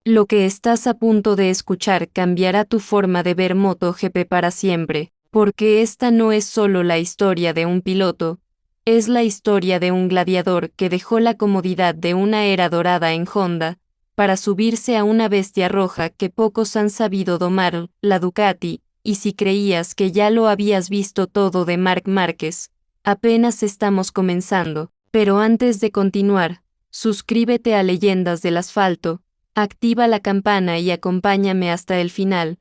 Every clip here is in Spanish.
Lo que estás a punto de escuchar cambiará tu forma de ver MotoGP para siempre, porque esta no es solo la historia de un piloto, es la historia de un gladiador que dejó la comodidad de una era dorada en Honda, para subirse a una bestia roja que pocos han sabido domar, la Ducati, y si creías que ya lo habías visto todo de Marc Márquez, apenas estamos comenzando, pero antes de continuar, suscríbete a Leyendas del Asfalto. Activa la campana y acompáñame hasta el final,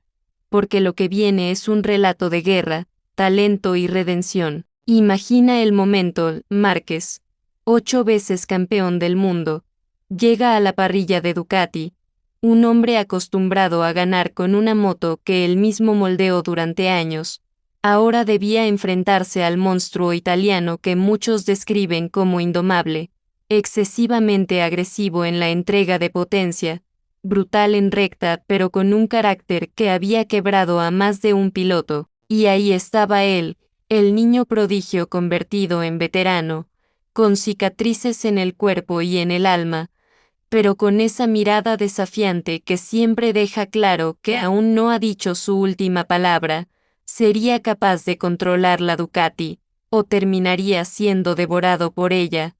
porque lo que viene es un relato de guerra, talento y redención. Imagina el momento, Márquez, 8 veces campeón del mundo, llega a la parrilla de Ducati, un hombre acostumbrado a ganar con una moto que él mismo moldeó durante años. Ahora debía enfrentarse al monstruo italiano que muchos describen como indomable, excesivamente agresivo en la entrega de potencia, brutal en recta pero con un carácter que había quebrado a más de un piloto, y ahí estaba él, el niño prodigio convertido en veterano, con cicatrices en el cuerpo y en el alma, pero con esa mirada desafiante que siempre deja claro que aún no ha dicho su última palabra, sería capaz de controlar la Ducati, o terminaría siendo devorado por ella.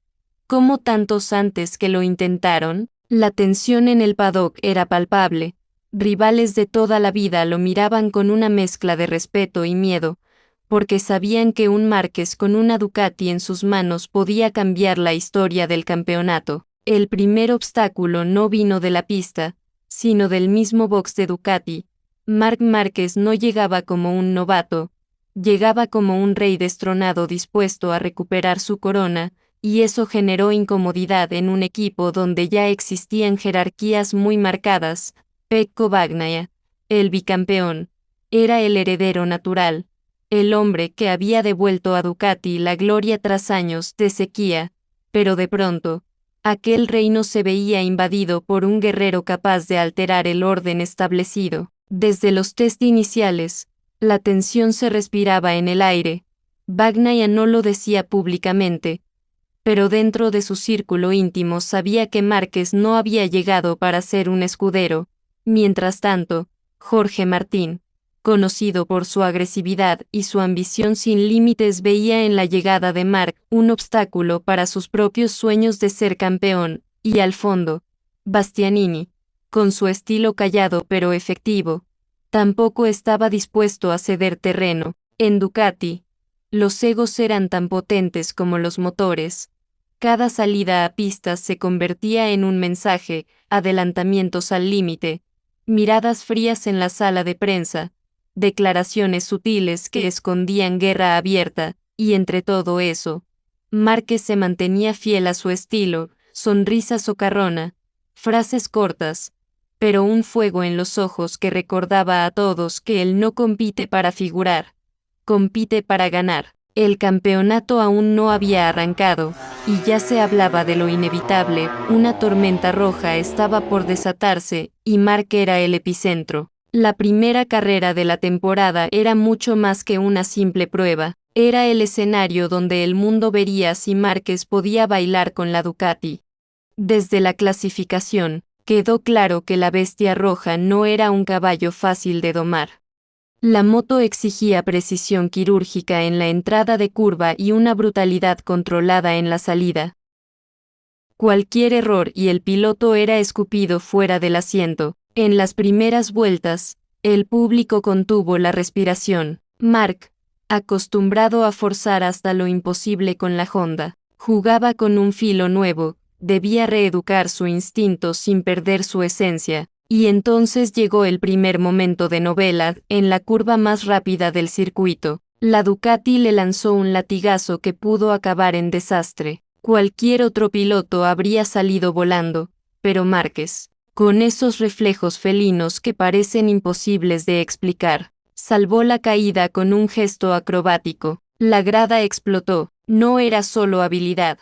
Como tantos antes que lo intentaron, la tensión en el paddock era palpable. Rivales de toda la vida lo miraban con una mezcla de respeto y miedo, porque sabían que un Márquez con una Ducati en sus manos podía cambiar la historia del campeonato. El primer obstáculo no vino de la pista, sino del mismo box de Ducati. Marc Márquez no llegaba como un novato, llegaba como un rey destronado dispuesto a recuperar su corona, y eso generó incomodidad en un equipo donde ya existían jerarquías muy marcadas. Pecco Bagnaia, el bicampeón, era el heredero natural, el hombre que había devuelto a Ducati la gloria tras años de sequía, pero de pronto, aquel reino se veía invadido por un guerrero capaz de alterar el orden establecido. Desde los test iniciales, la tensión se respiraba en el aire. Bagnaia no lo decía públicamente, pero dentro de su círculo íntimo sabía que Márquez no había llegado para ser un escudero. Mientras tanto, Jorge Martín, conocido por su agresividad y su ambición sin límites, veía en la llegada de Marc un obstáculo para sus propios sueños de ser campeón, y al fondo, Bastianini, con su estilo callado pero efectivo, tampoco estaba dispuesto a ceder terreno. En Ducati, los egos eran tan potentes como los motores. Cada salida a pistas se convertía en un mensaje, adelantamientos al límite, miradas frías en la sala de prensa, declaraciones sutiles que escondían guerra abierta, y entre todo eso, Márquez se mantenía fiel a su estilo, sonrisa socarrona, frases cortas, pero un fuego en los ojos que recordaba a todos que él no compite para figurar, compite para ganar. El campeonato aún no había arrancado, y ya se hablaba de lo inevitable. Una tormenta roja estaba por desatarse, y Marc era el epicentro. La primera carrera de la temporada era mucho más que una simple prueba, era el escenario donde el mundo vería si Márquez podía bailar con la Ducati. Desde la clasificación, quedó claro que la bestia roja no era un caballo fácil de domar. La moto exigía precisión quirúrgica en la entrada de curva y una brutalidad controlada en la salida. Cualquier error y el piloto era escupido fuera del asiento. En las primeras vueltas, el público contuvo la respiración. Marc, acostumbrado a forzar hasta lo imposible con la Honda, jugaba con un filo nuevo, debía reeducar su instinto sin perder su esencia. Y entonces llegó el primer momento de novela, en la curva más rápida del circuito. La Ducati le lanzó un latigazo que pudo acabar en desastre. Cualquier otro piloto habría salido volando, pero Márquez, con esos reflejos felinos que parecen imposibles de explicar, salvó la caída con un gesto acrobático. La grada explotó. No era solo habilidad.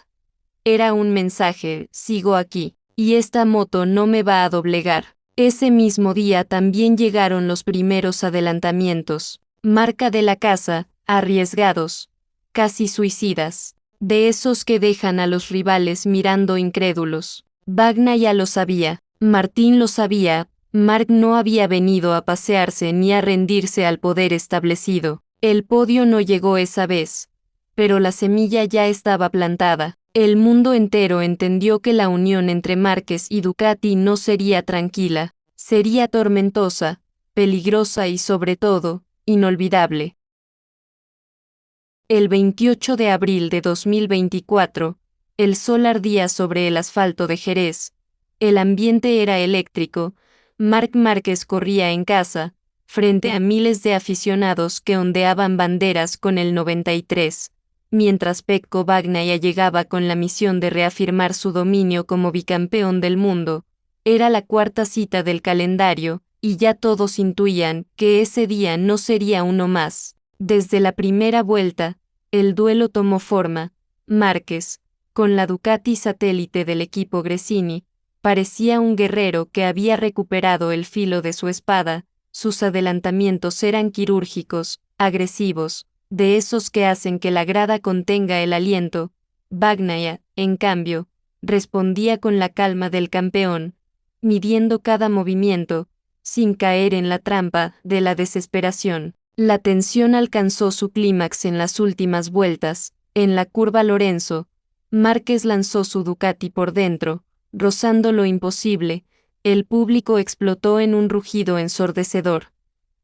Era un mensaje: sigo aquí, y esta moto no me va a doblegar. Ese mismo día también llegaron los primeros adelantamientos, marca de la casa, arriesgados, casi suicidas, de esos que dejan a los rivales mirando incrédulos. Bagnaia ya lo sabía, Martín lo sabía, Marc no había venido a pasearse ni a rendirse al poder establecido. El podio no llegó esa vez, pero la semilla ya estaba plantada. El mundo entero entendió que la unión entre Márquez y Ducati no sería tranquila, sería tormentosa, peligrosa y sobre todo, inolvidable. El 28 de abril de 2024, el sol ardía sobre el asfalto de Jerez. El ambiente era eléctrico. Marc Márquez corría en casa, frente a miles de aficionados que ondeaban banderas con el 93, mientras Pecco Bagnaia llegaba con la misión de reafirmar su dominio como bicampeón del mundo. Era la cuarta cita del calendario, y ya todos intuían que ese día no sería uno más. Desde la primera vuelta, el duelo tomó forma. Márquez, con la Ducati satélite del equipo Gresini, parecía un guerrero que había recuperado el filo de su espada. Sus adelantamientos eran quirúrgicos, agresivos, de esos que hacen que la grada contenga el aliento. Bagnaia, en cambio, respondía con la calma del campeón, midiendo cada movimiento, sin caer en la trampa de la desesperación. La tensión alcanzó su clímax en las últimas vueltas. En la curva Lorenzo, Márquez lanzó su Ducati por dentro, rozando lo imposible. El público explotó en un rugido ensordecedor.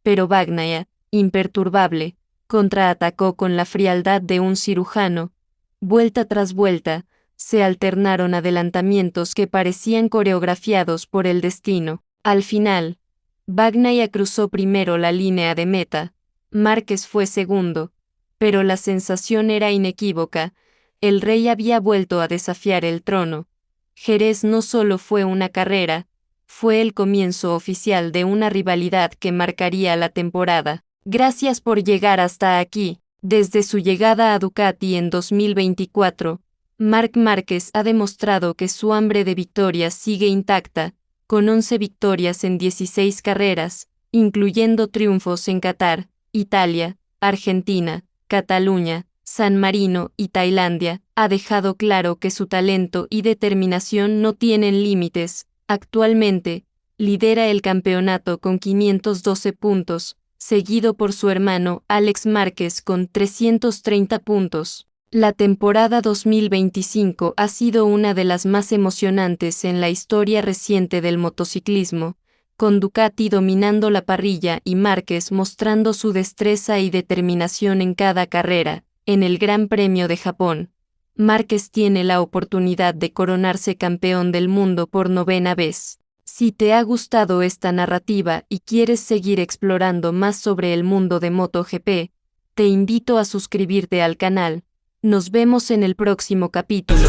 Pero Bagnaia, imperturbable, contraatacó con la frialdad de un cirujano. Vuelta tras vuelta, se alternaron adelantamientos que parecían coreografiados por el destino. Al final, Bagnaia cruzó primero la línea de meta. Márquez fue segundo, pero la sensación era inequívoca. El rey había vuelto a desafiar el trono. Jerez no solo fue una carrera, fue el comienzo oficial de una rivalidad que marcaría la temporada. Gracias por llegar hasta aquí. Desde su llegada a Ducati en 2024, Marc Márquez ha demostrado que su hambre de victorias sigue intacta, con 11 victorias en 16 carreras, incluyendo triunfos en Qatar, Italia, Argentina, Cataluña, San Marino y Tailandia. Ha dejado claro que su talento y determinación no tienen límites. Actualmente, lidera el campeonato con 512 puntos, seguido por su hermano Alex Márquez con 330 puntos. La temporada 2025 ha sido una de las más emocionantes en la historia reciente del motociclismo, con Ducati dominando la parrilla y Márquez mostrando su destreza y determinación en cada carrera. En el Gran Premio de Japón, Márquez tiene la oportunidad de coronarse campeón del mundo por 9ª vez. Si te ha gustado esta narrativa y quieres seguir explorando más sobre el mundo de MotoGP, te invito a suscribirte al canal. Nos vemos en el próximo capítulo.